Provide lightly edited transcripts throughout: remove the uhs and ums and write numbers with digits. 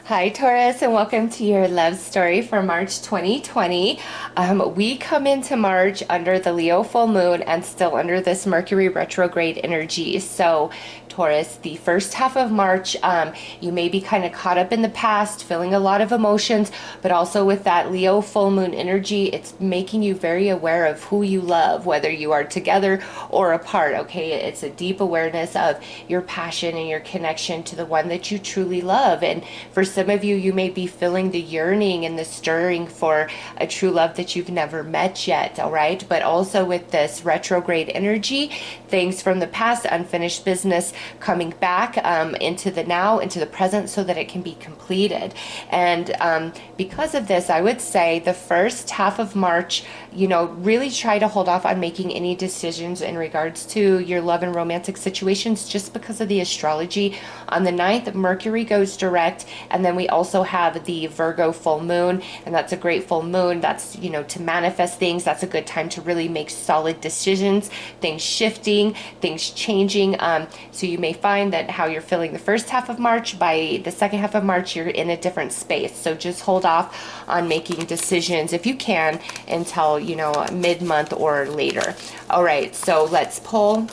Hi, Taurus, and welcome to your love story for March 2020. We come into March under the Leo full moon and still under this Mercury retrograde energy. So, Taurus, the first half of March, you may be kind of caught up in the past, feeling a lot of emotions, but also with that Leo full moon energy, it's making you very aware of who you love, whether you are together or apart. Okay, it's a deep awareness of your passion and your connection to the one that you truly love. And for some of you, you may be feeling the yearning and the stirring for a true love that you've never met yet, all right? But also with this retrograde energy, things from the past, unfinished business, coming back into the now, into the present, so that it can be completed. And because of this, I would say the first half of March, really try to hold off on making any decisions in regards to your love and romantic situations, just because of the astrology. On the 9th, Mercury goes direct, and then we also have the Virgo full moon, and that's a great full moon. That's, to manifest things. That's a good time to really make solid decisions, things shifting, things changing. So you may find that how you're feeling the first half of March, by the second half of March, you're in a different space. So just hold off on making decisions if you can until, mid-month or later. All right, so let's pull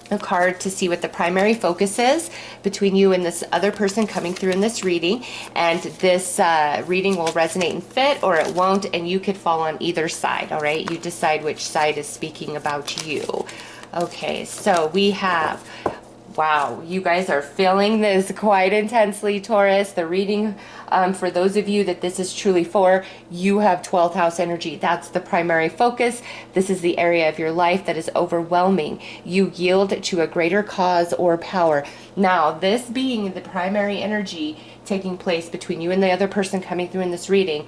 a card to see what the primary focus is between you and this other person coming through in this reading. And this reading will resonate and fit, or it won't, and you could fall on either side. All right, you decide which side is speaking about you. Okay, so we have, wow, you guys are feeling this quite intensely, Taurus. The reading, for those of you that this is truly for, you have 12th house energy. That's the primary focus. This is the area of your life that is overwhelming. You yield to a greater cause or power. Now, this being the primary energy taking place between you and the other person coming through in this reading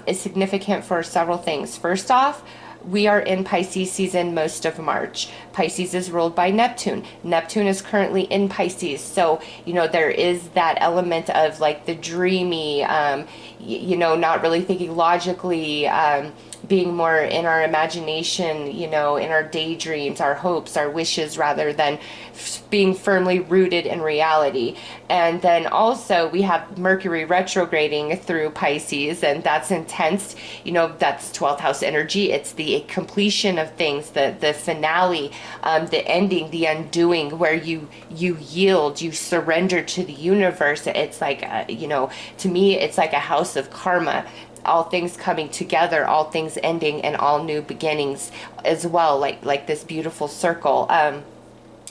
is significant for several things. First off, we are in Pisces season most of March. Pisces is ruled by Neptune. Neptune is currently in Pisces. So, there is that element of like the dreamy, not really thinking logically, being more in our imagination, in our daydreams, our hopes, our wishes, rather than being firmly rooted in reality. And then also we have Mercury retrograding through Pisces, and that's intense. That's 12th house energy. It's the completion of things, the finale, the ending, the undoing, where you yield, you surrender to the universe. It's like, to me, it's like a house of karma. All things coming together, all things ending, and all new beginnings as well, like this beautiful circle.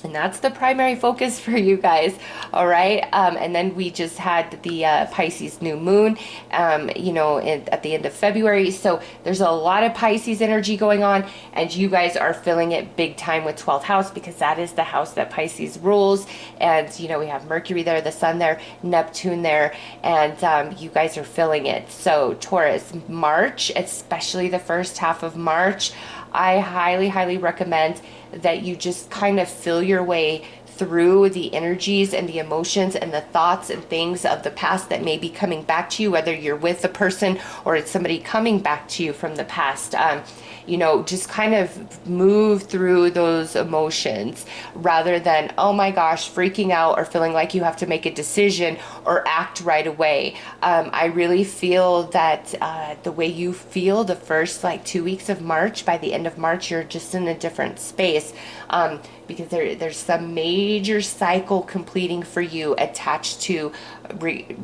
And that's the primary focus for you guys, all right? And then we just had the Pisces new moon, at the end of February. So there's a lot of Pisces energy going on, and you guys are feeling it big time with 12th house, because that is the house that Pisces rules. And, we have Mercury there, the sun there, Neptune there, and you guys are feeling it. So Taurus, March, especially the first half of March, I highly, highly recommend that you just kind of feel your way through the energies and the emotions and the thoughts and things of the past that may be coming back to you, whether you're with a person or it's somebody coming back to you from the past. Just kind of move through those emotions rather than, oh my gosh, freaking out or feeling like you have to make a decision or act right away. I really feel that the way you feel the first 2 weeks of March, by the end of March, you're just in a different space. Because there's some major cycle completing for you attached to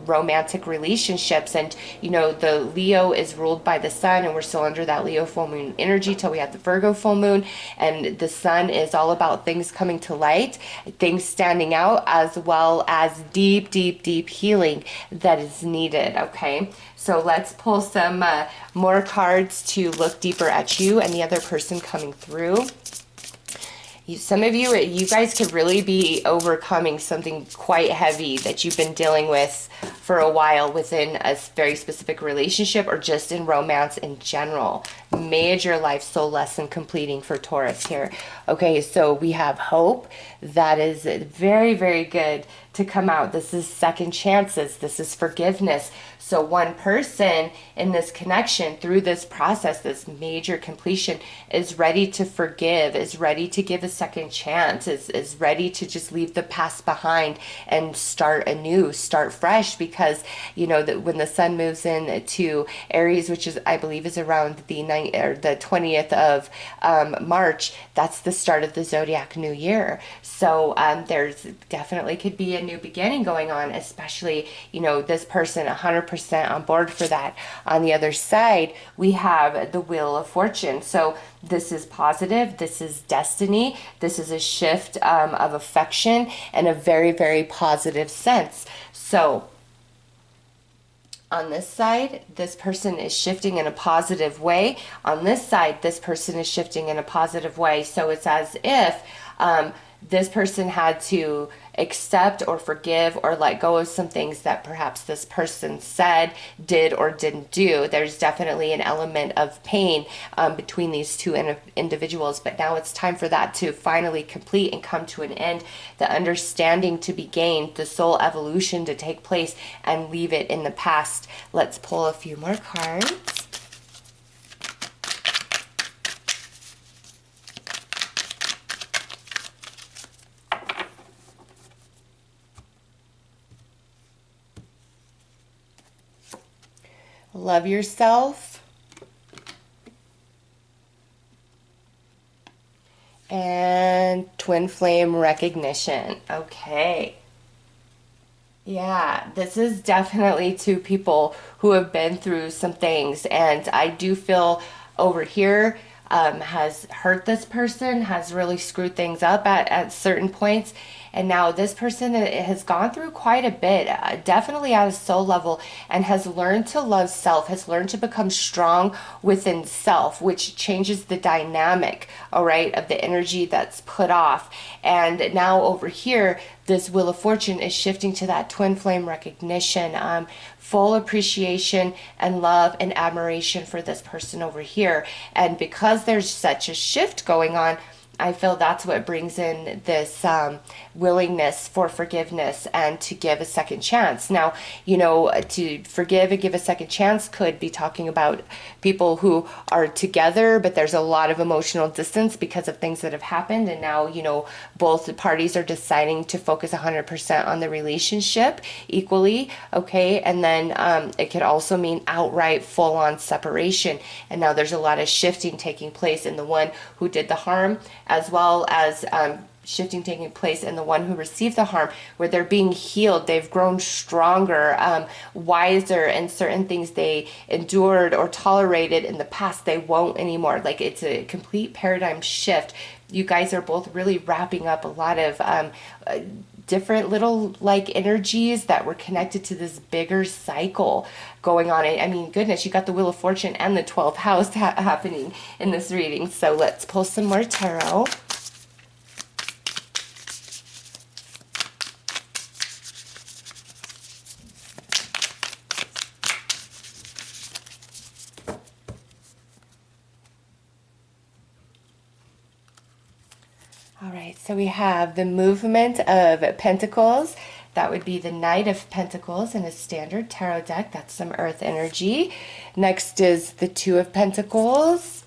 romantic relationships. And the Leo is ruled by the sun, and we're still under that Leo full moon energy till we have the Virgo full moon. And the sun is all about things coming to light, things standing out, as well as deep, deep, deep healing that is needed. Okay, so let's pull some more cards to look deeper at you and the other person coming through. Some of you guys could really be overcoming something quite heavy that you've been dealing with for a while within a very specific relationship, or just in romance in general. Major life soul lesson completing for Taurus here. Okay, so we have hope. That is very, very good to come out. This is second chances. This is forgiveness. So one person in this connection through this process, this major completion, is ready to forgive, is ready to give a second chance, is ready to just leave the past behind and start anew, start fresh, because you know that when the sun moves into Aries, which is I believe is around the 20th of March, that's the start of the zodiac new year. So there's definitely could be a new beginning going on, especially, you know, this person 100% on board for that. On the other side, we have the Wheel of Fortune. So this is positive, this is destiny, this is a shift of affection in a very, very positive sense. So on this side, this person is shifting in a positive way. On this side, this person is shifting in a positive way. So it's as if this person had to accept or forgive or let go of some things that perhaps this person said, did, or didn't do. There's definitely an element of pain between these two individuals, but now it's time for that to finally complete and come to an end, the understanding to be gained, the soul evolution to take place, and leave it in the past. Let's pull a few more cards. Love yourself. And twin flame recognition. Okay. Yeah, this is definitely two people who have been through some things. And I do feel over here has hurt this person, has really screwed things up at certain points. And now this person has gone through quite a bit, definitely at a soul level, and has learned to love self, has learned to become strong within self, which changes the dynamic, all right, of the energy that's put off. And now over here, this Wheel of Fortune is shifting to that twin flame recognition, full appreciation and love and admiration for this person over here. And because there's such a shift going on, I feel that's what brings in this willingness for forgiveness and to give a second chance. Now, you know, to forgive and give a second chance could be talking about people who are together, but there's a lot of emotional distance because of things that have happened. And now, you know, both parties are deciding to focus 100% on the relationship equally. Okay. And then it could also mean outright full on separation. And now there's a lot of shifting taking place in the one who did the harm, as well as shifting taking place in the one who received the harm, where they're being healed, they've grown stronger, wiser, and certain things they endured or tolerated in the past, they won't anymore. Like, it's a complete paradigm shift. You guys are both really wrapping up a lot of different little like energies that were connected to this bigger cycle going on. I mean, goodness, you got the Wheel of Fortune and the 12th house happening in this reading. So let's pull some more tarot. All right, so we have the movement of Pentacles. That would be the Knight of Pentacles in a standard tarot deck. That's some earth energy. Next is the Two of Pentacles.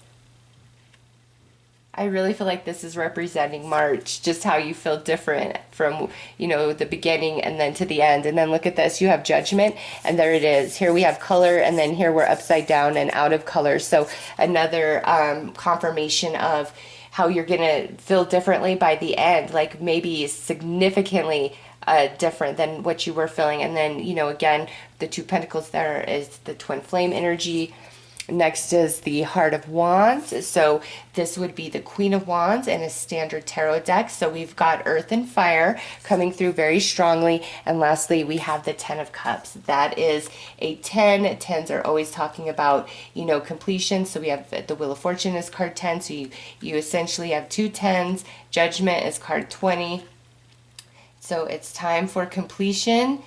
I really feel like this is representing March, just how you feel different from, you know, the beginning and then to the end. And then look at this, you have Judgment, and there it is. Here we have color, and then here we're upside down and out of color. So another confirmation of how you're going to feel differently by the end, like maybe significantly different than what you were feeling. And then, you know, again, the Two Pentacles there is the twin flame energy. Next is the Heart of Wands. So this would be the Queen of Wands in a standard tarot deck. So we've got Earth and Fire coming through very strongly. And lastly, we have the Ten of Cups. That is a 10. Tens are always talking about, you know, completion. So we have the Wheel of Fortune is card 10. So you essentially have two tens. Judgment is card 20. So it's time for completion,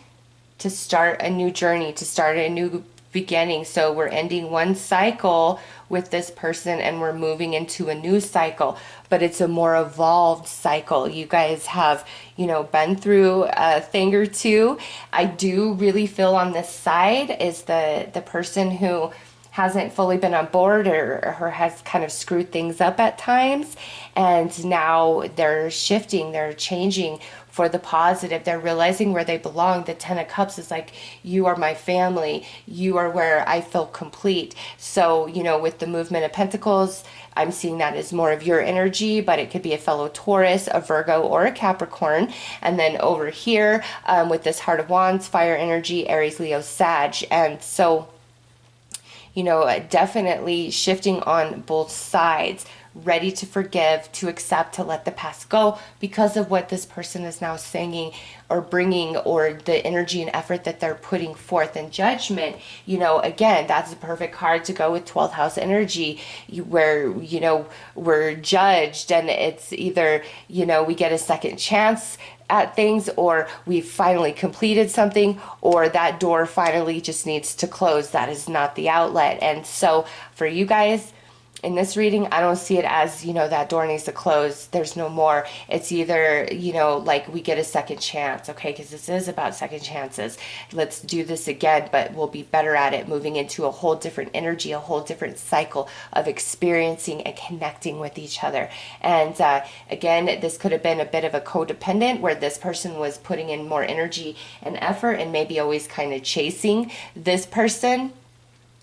to start a new journey, to start a new beginning. So we're ending one cycle with this person and we're moving into a new cycle, but it's a more evolved cycle. You guys have, you know, been through a thing or two. I do really feel on this side is the person who hasn't fully been on board or has kind of screwed things up at times, and now they're shifting, they're changing for the positive. They're realizing where they belong. The Ten of Cups is like, you are my family, you are where I feel complete. So, you know, with the movement of Pentacles, I'm seeing that as more of your energy, but it could be a fellow Taurus, a Virgo, or a Capricorn. And then over here, with this Heart of Wands, fire energy, Aries, Leo, Sag. And so, you know, definitely shifting on both sides, ready to forgive, to accept, to let the past go because of what this person is now saying or bringing, or the energy and effort that they're putting forth in Judgment. You know, again, that's a perfect card to go with 12th house energy, where, you know, we're judged, and it's either, you know, we get a second chance at things, or we've finally completed something, or that door finally just needs to close. That is not the outlet. And so for you guys in this reading, I don't see it as, you know, that door needs to close, there's no more. It's either, you know, like we get a second chance, okay, because this is about second chances. Let's do this again, but we'll be better at it, moving into a whole different energy, a whole different cycle of experiencing and connecting with each other. And again, this could have been a bit of a codependent, where this person was putting in more energy and effort and maybe always kind of chasing this person.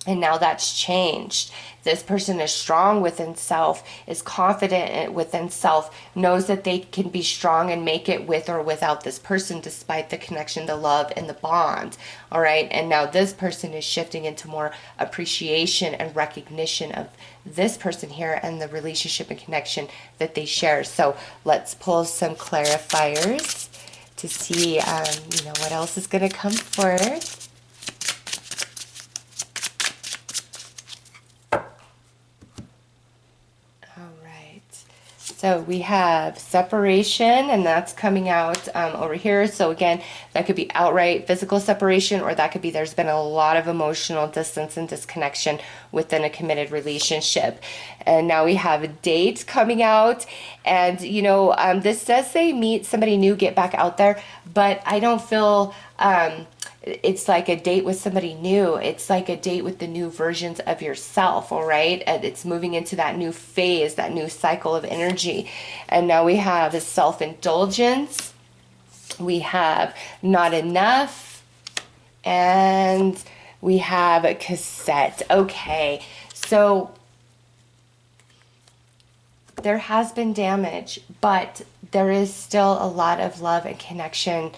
And now that's changed. This person is strong within self, is confident within self, knows that they can be strong and make it with or without this person, despite the connection, the love, and the bond. All right. And now this person is shifting into more appreciation and recognition of this person here and the relationship and connection that they share. So let's pull some clarifiers to see, you know, what else is going to come forward. So we have separation, and that's coming out over here. So again, that could be outright physical separation, or that could be there's been a lot of emotional distance and disconnection within a committed relationship. And now we have a date coming out, and you know, this does say meet somebody new, get back out there, but I don't feel it's like a date with somebody new. It's like a date with the new versions of yourself, all right? And it's moving into that new phase, that new cycle of energy. And now we have a self-indulgence. We have not enough. And we have a cassette. Okay, so there has been damage, but there is still a lot of love and connection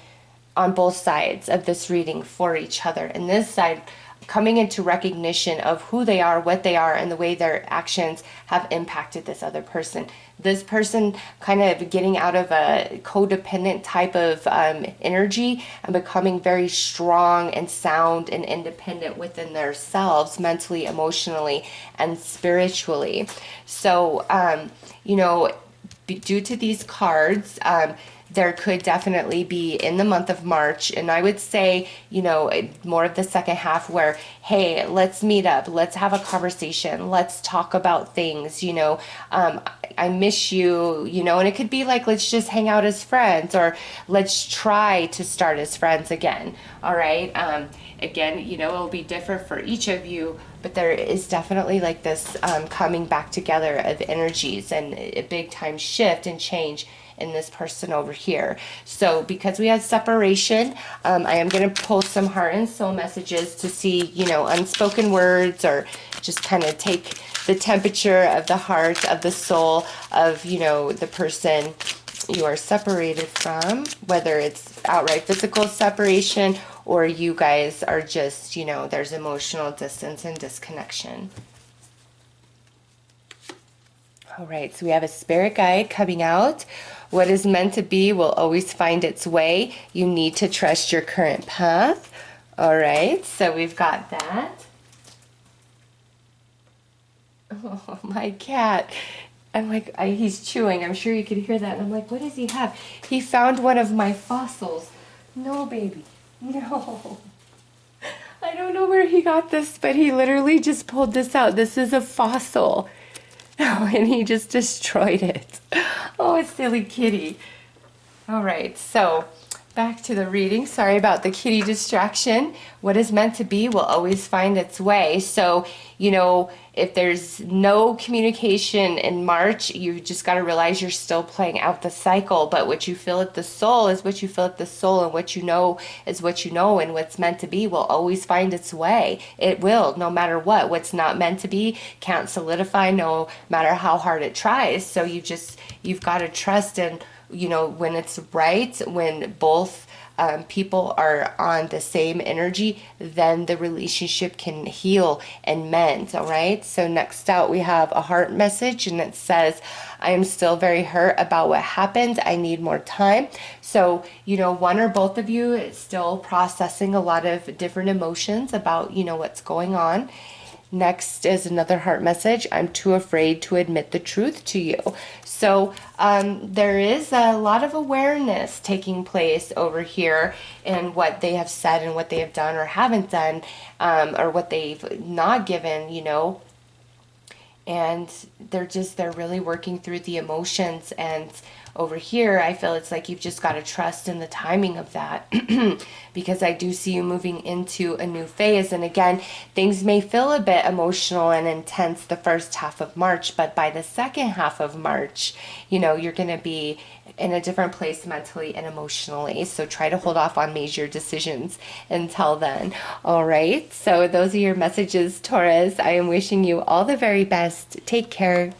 on both sides of this reading for each other. And this side coming into recognition of who they are, what they are, and the way their actions have impacted this other person. This person kind of getting out of a codependent type of energy and becoming very strong and sound and independent within themselves, mentally, emotionally, and spiritually. So, you know, due to these cards, there could definitely be in the month of March, and I would say, you know, more of the second half where, hey, let's meet up, let's have a conversation, let's talk about things, you know, I miss you, you know, and it could be like, let's just hang out as friends, or let's try to start as friends again, all right? Again, you know, it'll be different for each of you, but there is definitely like this coming back together of energies and a big time shift and change in this person over here. So because we had separation, I am going to pull some heart and soul messages to see, you know, unspoken words, or just kind of take the temperature of the heart, of the soul of, you know, the person you are separated from, whether it's outright physical separation or you guys are just, you know, there's emotional distance and disconnection. All right, so we have a spirit guide coming out. What is meant to be will always find its way. You need to trust your current path. All right, so we've got that. Oh, my cat. I'm like, he's chewing. I'm sure you could hear that. And I'm like, what does he have? He found one of my fossils. No, baby. No. I don't know where he got this, but he literally just pulled this out. This is a fossil. And he just destroyed it. Oh, a silly kitty. All right, so back to the reading. Sorry about the kitty distraction. What is meant to be will always find its way. So, you know, if there's no communication in March, you just got to realize you're still playing out the cycle. But what you feel at the soul is what you feel at the soul, and what you know is what you know, and what's meant to be will always find its way. It will, no matter what. What's not meant to be can't solidify, no matter how hard it tries. So you've got to trust in, you know, when it's right, when both people are on the same energy, then the relationship can heal and mend. All right. So next out, we have a heart message, and it says, I am still very hurt about what happened. I need more time. So, you know, one or both of you is still processing a lot of different emotions about, you know, what's going on. Next is another heart message. I'm too afraid to admit the truth to you. So there is a lot of awareness taking place over here in what they have said and what they have done or haven't done, or what they've not given, you know. And they're really working through the emotions. And over here, I feel it's like you've just got to trust in the timing of that, because I do see you moving into a new phase. And again, things may feel a bit emotional and intense the first half of March, but by the second half of March, you know, you're going to be in a different place mentally and emotionally. So try to hold off on major decisions until then. All right. So those are your messages, Taurus. I am wishing you all the very best. Take care.